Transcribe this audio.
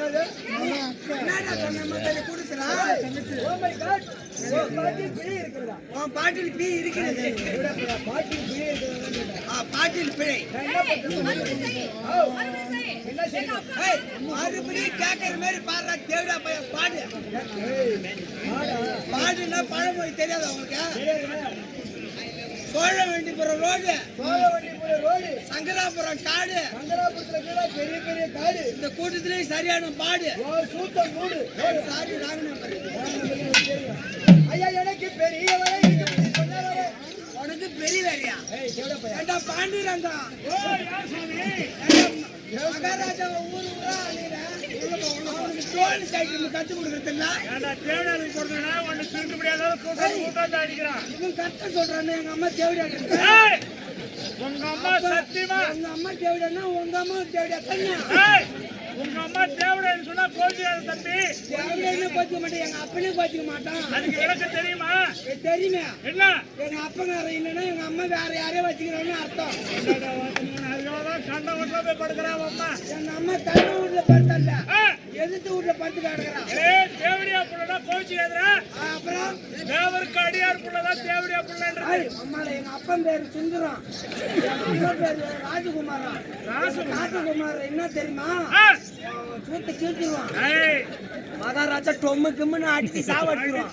என்னடா சொன்ன மாதிரி கொடுக்குறா? Oh my God. பாட்டில் பிழை இருக்கிறதா? பாட்டில் பிழை இருக்கிறது. பாட்டில் பிழை இருக்கிறதா? பாட்டில் பிழை. மறுபடியும் கேட்கற மாதிரி பாடுறா தேவடா பையன் பாடு. பாடுன்னா பழமொழி தெரியாது உங்களுக்கு? சோழவண்டிபுரம் ரோடு, சங்கராபுரம் காடு, பெரிய பெரிய காடு. இந்த கூட்டத்திலேயே சரியான பாடு. சாரி ஐயா எனக்கு பெரிய உனக்கு பெரிய வேலையா? ஏண்டா பாண்டிரங்கா மகாராஜா ஊரு ஊரா அவனுக்கு தோல் சைக்கிள் கத்து கொடுக்கறதுல தேவடாருக்கு கொடுத்தா ஒன்னு திருக்க முடியாத கூட்டம் அடிக்கிறான். இவன் கரெக்டா சொல்றானே எங்க அம்மா தேவடா. உங்க அம்மா சத்தியமா உங்க அம்மா தேவடான்னா உங்க அம்மா தேவடா கண்ணா. உங்க அம்மா தேவடான்னு சொன்னா கோச்சிக்காத தம்பி. தேவடான்னு கோச்சிக்க மாட்டேன், எங்க அப்பனே கோச்சிக்க மாட்டான். அதுக்கு எனக்கு தெரியுமா? தெரியுமே. என்ன எங்க அப்பங்கார இல்லைன்னா எங்க அம்மா வேற யாரையும் வச்சுக்கிறான்னு அர்த்தம். அதுக்காகதான் கண்ட வீட்டுல போய் படுக்கிறான் அம்மா. எங்க அம்மா கண்ட வீட்டுல படுத்தல, எதிர்த்து வீட்டுல படுத்து கிடக்குறான். தேவடியா புள்ளடா கோச்சிக்காதா. அப்புறம் தேவருக்கு அடியார் புள்ளதான் தேவடியா புள்ளன்றது. அம்மா எங்க அப்பன் பேரு சுந்தரம், அம்மா பேரு ராஜகுமாரா. ராஜகுமார் என்ன தெரியுமா? சூத்த கீழ்த்திடுவான். மகாராஜா டொம்மு கிம்முன்னு அடிச்சு சாவடிச்சிருவான்.